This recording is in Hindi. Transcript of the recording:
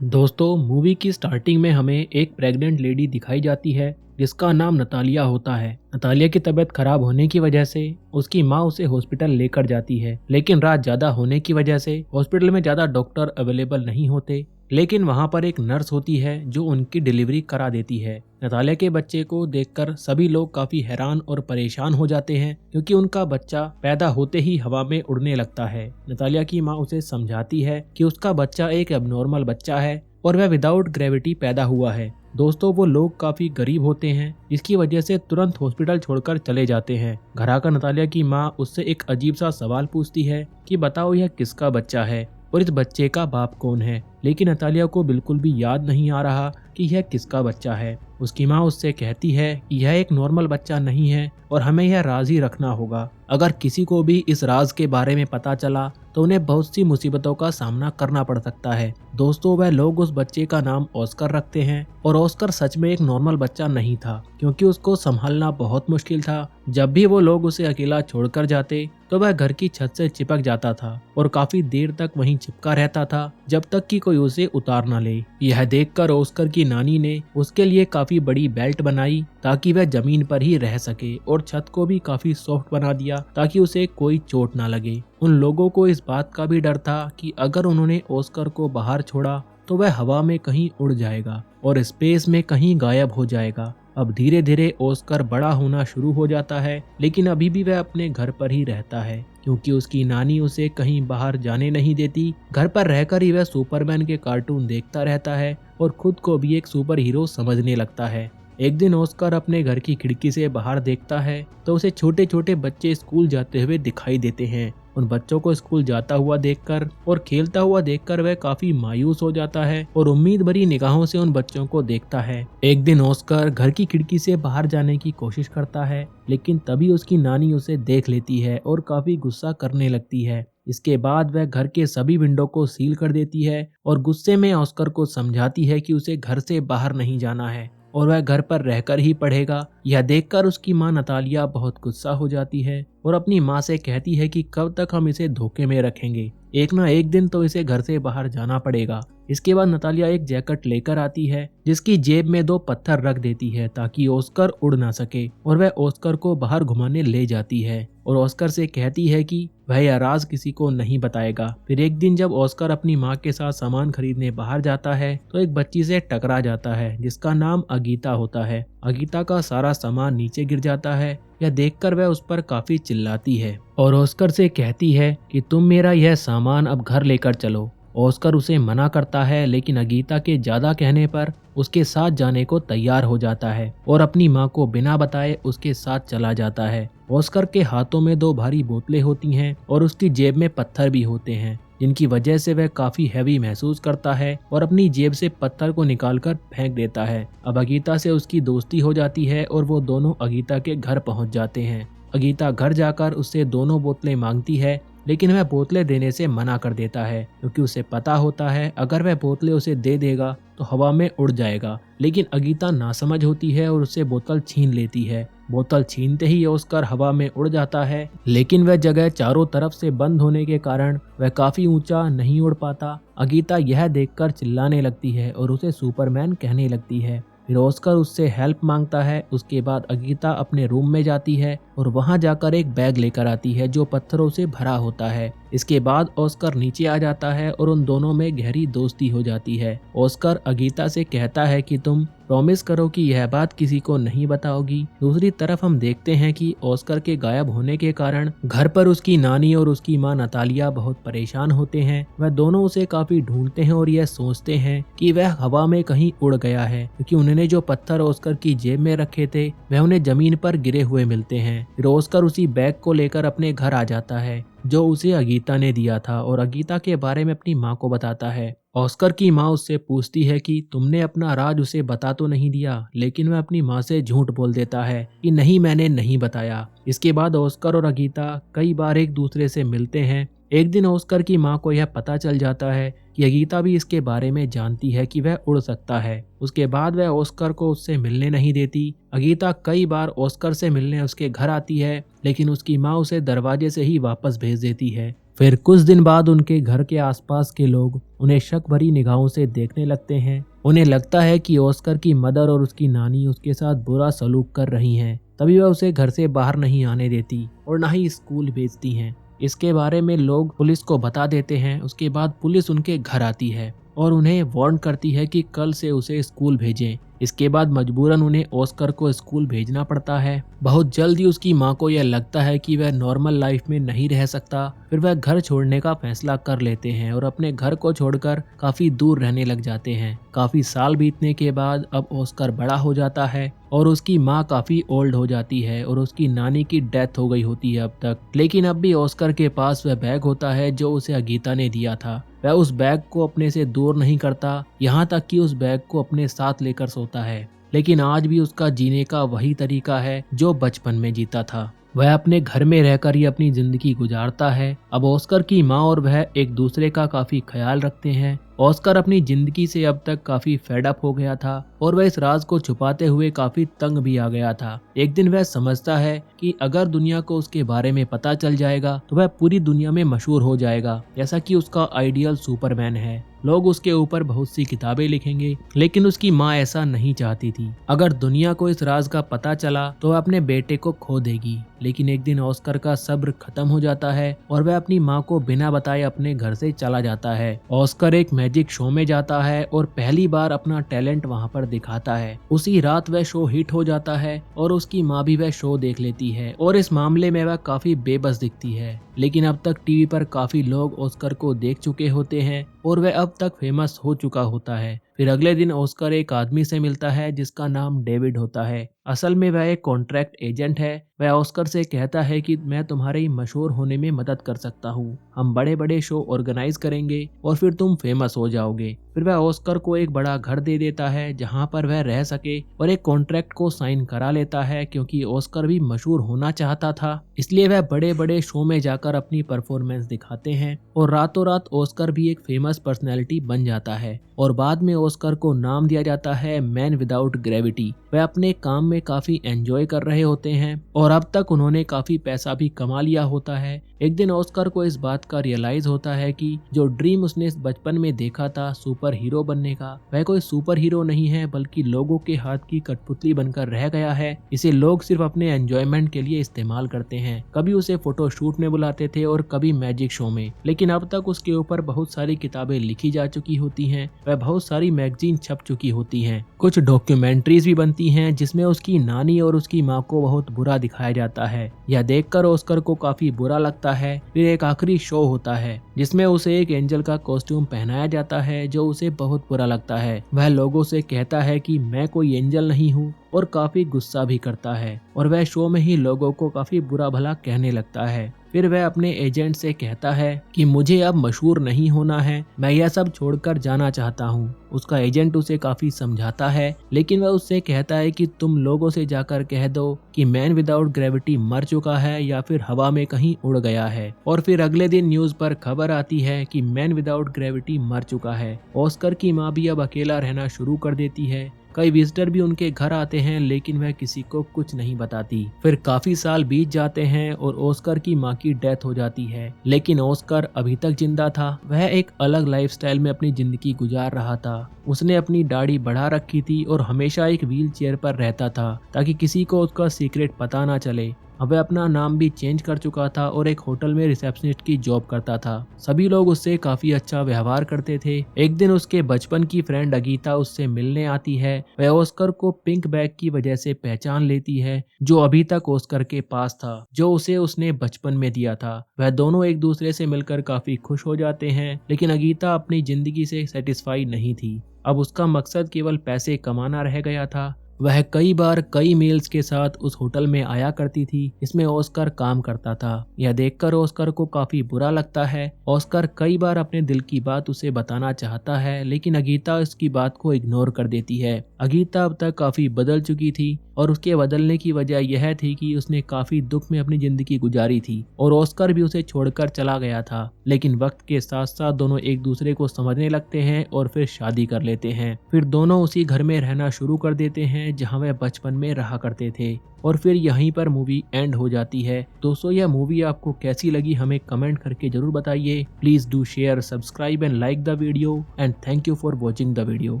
दोस्तों, मूवी की स्टार्टिंग में हमें एक प्रेग्नेंट लेडी दिखाई जाती है जिसका नाम नतालिया होता है। नतालिया की तबीयत खराब होने की वजह से उसकी माँ उसे हॉस्पिटल लेकर जाती है, लेकिन रात ज्यादा होने की वजह से हॉस्पिटल में ज्यादा डॉक्टर अवेलेबल नहीं होते। लेकिन वहाँ पर एक नर्स होती है जो उनकी डिलीवरी करा देती है। नतालिया के बच्चे को देखकर सभी लोग काफी हैरान और परेशान हो जाते हैं, क्योंकि उनका बच्चा पैदा होते ही हवा में उड़ने लगता है। नतालिया की माँ उसे समझाती है कि उसका बच्चा एक एबनॉर्मल बच्चा है और वह विदाउट ग्रेविटी पैदा हुआ है। दोस्तों, वो लोग काफी गरीब होते हैं, जिसकी वजह से तुरंत हॉस्पिटल छोड़कर चले जाते हैं। घर आकर नतालिया की माँ उससे एक अजीब सा सवाल पूछती है कि बताओ, यह किसका बच्चा है और इस बच्चे का बाप कौन है। लेकिन नतालिया को बिल्कुल भी याद नहीं आ रहा कि यह किसका बच्चा है। उसकी माँ उससे कहती है कि यह एक नॉर्मल बच्चा नहीं है और हमें यह राज ही रखना होगा। अगर किसी को भी इस राज के बारे में पता चला तो उन्हें बहुत सी मुसीबतों का सामना करना पड़ सकता है। दोस्तों, वह लोग उस बच्चे का नाम ऑस्कर रखते हैं और ऑस्कर सच में एक नॉर्मल बच्चा नहीं था, क्योंकि उसको संभालना बहुत मुश्किल था। जब भी वो लोग उसे अकेला छोड़कर जाते तो वह घर की छत से चिपक जाता था और काफी देर तक वहीं चिपका रहता था, जब तक कि कोई उसे उतार न ले। यह देखकर ऑस्कर की नानी ने उसके लिए काफी बड़ी बेल्ट बनाई ताकि वह जमीन पर ही रह सके, और छत को भी काफी सॉफ्ट बना दिया ताकि उसे कोई चोट ना लगे। उन लोगों को इस बात का भी डर था कि अगर उन्होंने ऑस्कर को बाहर छोड़ा तो वह हवा में कहीं उड़ जाएगा और स्पेस में कहीं गायब हो जाएगा। अब धीरे धीरे ऑस्कर बड़ा होना शुरू हो जाता है, लेकिन अभी भी वह अपने घर पर ही रहता है, क्योंकि उसकी नानी उसे कहीं बाहर जाने नहीं देती। घर पर रहकर ही वह सुपरमैन के कार्टून देखता रहता है और खुद को भी एक सुपर हीरो समझने लगता है। एक दिन ऑस्कर अपने घर की खिड़की से बाहर देखता है तो उसे छोटे छोटे बच्चे स्कूल जाते हुए दिखाई देते हैं। उन बच्चों को स्कूल जाता हुआ देखकर और खेलता हुआ देखकर वह काफी मायूस हो जाता है और उम्मीद भरी निगाहों से उन बच्चों को देखता है। एक दिन ऑस्कर घर की खिड़की से बाहर जाने की कोशिश करता है, लेकिन तभी उसकी नानी उसे देख लेती है और काफी गुस्सा करने लगती है। इसके बाद वह घर के सभी विंडो को सील कर देती है और गुस्से में ऑस्कर को समझाती है कि उसे घर से बाहर नहीं जाना है और वह घर पर रहकर ही पढ़ेगा। यह देखकर उसकी माँ नतालिया बहुत गुस्सा हो जाती है और अपनी माँ से कहती है कि कब तक हम इसे धोखे में रखेंगे, एक ना एक दिन तो इसे घर से बाहर जाना पड़ेगा। इसके बाद नतालिया एक जैकेट लेकर आती है, जिसकी जेब में 2 पत्थर रख देती है ताकि ऑस्कर उड़ ना सके, और वह ऑस्कर को बाहर घुमाने ले जाती है और ऑस्कर से कहती है कि वह यह राज किसी को नहीं बताएगा। फिर एक दिन जब ऑस्कर अपनी माँ के साथ सामान खरीदने बाहर जाता है तो एक बच्ची से टकरा जाता है जिसका नाम अगीता होता है। अगीता का सारा सामान नीचे गिर जाता है। यह देखकर वह उस पर काफी चिल्लाती है और ऑस्कर से कहती है कि तुम मेरा यह सामान अब घर लेकर चलो। ऑस्कर उसे मना करता है, लेकिन अगीता के ज्यादा कहने पर उसके साथ जाने को तैयार हो जाता है और अपनी माँ को बिना बताए उसके साथ चला जाता है। ऑस्कर के हाथों में 2 भारी बोतलें होती हैं और उसकी जेब में पत्थर भी होते हैं, जिनकी वजह से वह काफी हैवी महसूस करता है और अपनी जेब से पत्थर को निकालकर फेंक देता है। अब अगीता से उसकी दोस्ती हो जाती है और वो दोनों अगीता के घर पहुंच जाते हैं। अगीता घर जाकर उससे दोनों बोतलें मांगती है, लेकिन वह बोतलें देने से मना कर देता है, क्योंकि उसे पता होता है अगर वह बोतलें उसे दे देगा तो हवा में उड़ जाएगा। लेकिन अगीता नासमझ होती है और उससे बोतल छीन लेती है। बोतल छीनते ही ऑस्कर हवा में उड़ जाता है, लेकिन वह जगह चारों तरफ से बंद होने के कारण वह काफी ऊंचा नहीं उड़ पाता। अगीता यह देखकर चिल्लाने लगती है और उसे सुपरमैन कहने लगती है। फिर ऑस्कर उससे हेल्प मांगता है। उसके बाद अगीता अपने रूम में जाती है और वहां जाकर एक बैग लेकर आती है जो पत्थरों से भरा होता है। इसके बाद ऑस्कर नीचे आ जाता है और उन दोनों में गहरी दोस्ती हो जाती है। ऑस्कर अगीता से कहता है कि तुम प्रॉमिस करो कि यह बात किसी को नहीं बताओगी। दूसरी तरफ हम देखते हैं कि ऑस्कर के गायब होने के कारण घर पर उसकी नानी और उसकी माँ नतालिया बहुत परेशान होते हैं। वह दोनों उसे काफी ढूंढते हैं और यह सोचते हैं कि वह हवा में कहीं उड़ गया है, क्योंकि उन्होंने जो पत्थर ऑस्कर की जेब में रखे थे वह उन्हें जमीन पर गिरे हुए मिलते हैं। फिर ऑस्कर उसी बैग को लेकर अपने घर आ जाता है जो उसे अगीता ने दिया था और अगीता के बारे में अपनी माँ को बताता है। ऑस्कर की माँ उससे पूछती है कि तुमने अपना राज उसे बता तो नहीं दिया, लेकिन वह अपनी माँ से झूठ बोल देता है कि नहीं, मैंने नहीं बताया। इसके बाद ऑस्कर और अगीता कई बार एक दूसरे से मिलते हैं। एक दिन ऑस्कर की माँ को यह पता चल जाता है कि अगीता भी इसके बारे में जानती है कि वह उड़ सकता है। उसके बाद वह ऑस्कर को उससे मिलने नहीं देती। अगीता कई बार ऑस्कर से मिलने उसके घर आती है, लेकिन उसकी माँ उसे दरवाजे से ही वापस भेज देती है। फिर कुछ दिन बाद उनके घर के आसपास के लोग उन्हें शक भरी निगाहों से देखने लगते हैं। उन्हें लगता है कि ऑस्कर की मदर और उसकी नानी उसके साथ बुरा सलूक कर रही हैं। तभी वह उसे घर से बाहर नहीं आने देती और ना ही स्कूल भेजती हैं। इसके बारे में लोग पुलिस को बता देते हैं। उसके बाद पुलिस उनके घर आती है और उन्हें वार्न करती है कि कल से उसे स्कूल भेजें। इसके बाद मजबूरन उन्हें ऑस्कर को स्कूल भेजना पड़ता है। बहुत जल्द ही उसकी माँ को यह लगता है कि वह नॉर्मल लाइफ में नहीं रह सकता। फिर वह घर छोड़ने का फैसला कर लेते हैं और अपने घर को छोड़कर काफी दूर रहने लग जाते हैं। काफी साल बीतने के बाद अब ऑस्कर बड़ा हो जाता है और उसकी माँ काफी ओल्ड हो जाती है और उसकी नानी की डेथ हो गई होती है अब तक। लेकिन अब भी ऑस्कर के पास वह बैग होता है जो उसे अगीता ने दिया था। वह उस बैग को अपने से दूर नहीं करता, यहाँ तक कि उस बैग को अपने साथ लेकर सोता है। लेकिन आज भी उसका जीने का वही तरीका है जो बचपन में जीता था। वह अपने घर में रहकर ही अपनी जिंदगी गुजारता है। अब ऑस्कर की माँ और वह एक दूसरे का काफी ख्याल रखते हैं। ऑस्कर अपनी जिंदगी से अब तक काफी फेड अप हो गया था और वह इस राज को छुपाते हुए काफी तंग भी आ गया था। एक दिन वह समझता है कि अगर दुनिया को उसके बारे में पता चल जाएगा तो वह पूरी दुनिया में मशहूर हो जाएगा, जैसा कि उसका आइडियल सुपरमैन है। लोग उसके ऊपर बहुत सी किताबें लिखेंगे, लेकिन उसकी माँ ऐसा नहीं चाहती थी। अगर दुनिया को इस राज का पता चला तो वह अपने बेटे को खो देगी। लेकिन एक दिन ऑस्कर का सब्र खत्म हो जाता है और वह अपनी माँ को बिना बताए अपने घर से चला जाता है। ऑस्कर एक मैजिक शो में जाता है और पहली बार अपना टैलेंट वहाँ पर दिखाता है। उसी रात वह शो हिट हो जाता है और उसकी माँ भी वह शो देख लेती है और इस मामले में वह काफी बेबस दिखती है। लेकिन अब तक टीवी पर काफी लोग ऑस्कर को देख चुके होते हैं और वह अब तक फेमस हो चुका होता है। फिर अगले दिन ऑस्कर एक आदमी से मिलता है जिसका नाम डेविड होता है। असल में वह एक कॉन्ट्रैक्ट एजेंट है। वह ऑस्कर से कहता है कि मैं तुम्हारे मशहूर होने में मदद कर सकता हूँ। हम बड़े बड़े शो ऑर्गेनाइज करेंगे और फिर तुम फेमस हो जाओगे। फिर वह ऑस्कर को एक बड़ा घर दे देता है जहाँ पर वह रह सके और एक कॉन्ट्रैक्ट को साइन करा लेता है, क्योंकि ऑस्कर भी मशहूर होना चाहता था। इसलिए वह बड़े बड़े शो में जाकर अपनी परफॉर्मेंस दिखाते हैं और रातों रात ऑस्कर भी एक फेमस पर्सनैलिटी बन जाता है और बाद में ऑस्कर को नाम दिया जाता है मैन विदाउट ग्रेविटी। वह अपने काम में काफी एंजॉय कर रहे होते हैं और अब तक उन्होंने काफी पैसा भी कमा लिया होता है। एक दिन ऑस्कर को इस बात का रियलाइज होता है कि जो ड्रीम उसने बचपन में देखा था सुपर हीरो बनने का, वह कोई सुपर हीरो नहीं है बल्कि लोगों के हाथ की कठपुतली बनकर रह गया है। इसे लोग सिर्फ अपने एंजॉयमेंट के लिए इस्तेमाल करते हैं। कभी उसे फोटो शूट में बुलाते थे और कभी मैजिक शो में, लेकिन अब तक उसके ऊपर बहुत सारी किताबें लिखी जा चुकी होती हैं। वह बहुत सारी मैगजीन छप चुकी होती हैं। कुछ डॉक्यूमेंट्रीज भी बनती हैं जिसमें उसकी नानी और उसकी माँ को बहुत बुरा दिखाया जाता है। यह देखकर ऑस्कर को काफी बुरा लगता है। फिर एक आखिरी शो होता है जिसमें उसे एक एंजल का कॉस्ट्यूम पहनाया जाता है जो उसे बहुत बुरा लगता है। वह लोगों से कहता है कि मैं कोई एंजल नहीं हूँ और काफी गुस्सा भी करता है और वह शो में ही लोगों को काफी बुरा भला कहने लगता है। फिर वह अपने एजेंट से कहता है कि मुझे अब मशहूर नहीं होना है, मैं यह सब छोड़कर जाना चाहता हूँ। उसका एजेंट उसे काफी समझाता है, लेकिन वह उससे कहता है कि तुम लोगों से जाकर कह दो कि मैन विदाउट ग्रेविटी मर चुका है या फिर हवा में कहीं उड़ गया है। और फिर अगले दिन न्यूज पर खबर आती है कि मैन विदाउट ग्रेविटी मर चुका है। ऑस्कर की माँ भी अब अकेला रहना शुरू कर देती है। कई विजिटर भी उनके घर आते हैं, लेकिन वह किसी को कुछ नहीं बताती। फिर काफी साल बीत जाते हैं और ऑस्कर की माँ की डेथ हो जाती है, लेकिन ऑस्कर अभी तक जिंदा था। वह एक अलग लाइफस्टाइल में अपनी जिंदगी गुजार रहा था। उसने अपनी दाढ़ी बढ़ा रखी थी और हमेशा एक व्हील चेयर पर रहता था ताकि किसी को उसका सीक्रेट पता ना चले। अब वह अपना नाम भी चेंज कर चुका था और एक होटल में रिसेप्शनिस्ट की जॉब करता था। सभी लोग उससे काफी अच्छा व्यवहार करते थे। एक दिन उसके बचपन की फ्रेंड अगीता उससे मिलने आती है। वह ऑस्कर को पिंक बैग की वजह से पहचान लेती है जो अभी तक ऑस्कर के पास था, जो उसे उसने बचपन में दिया था। वह दोनों एक दूसरे से मिलकर काफी खुश हो जाते हैं, लेकिन अगीता अपनी जिंदगी से सेटिस्फाई नहीं थी। अब उसका मकसद केवल पैसे कमाना रह गया था। वह कई बार कई मेल्स के साथ उस होटल में आया करती थी जिसमें ऑस्कर काम करता था। यह देखकर ऑस्कर को काफी बुरा लगता है। ऑस्कर कई बार अपने दिल की बात उसे बताना चाहता है, लेकिन अगीता उसकी बात को इग्नोर कर देती है। अगीता अब तक काफी बदल चुकी थी और उसके बदलने की वजह यह थी कि उसने काफी दुख में अपनी जिंदगी गुजारी थी और ऑस्कर भी उसे छोड़कर चला गया था। लेकिन वक्त के साथ साथ दोनों एक दूसरे को समझने लगते हैं और फिर शादी कर लेते हैं। फिर दोनों उसी घर में रहना शुरू कर देते हैं है जहां वह बचपन में रहा करते थे। और फिर यहीं पर मूवी एंड हो जाती है। दोस्तों यह मूवी आपको कैसी लगी हमें कमेंट करके जरूर बताइए। Please do share, subscribe and like the video and thank you for watching the video.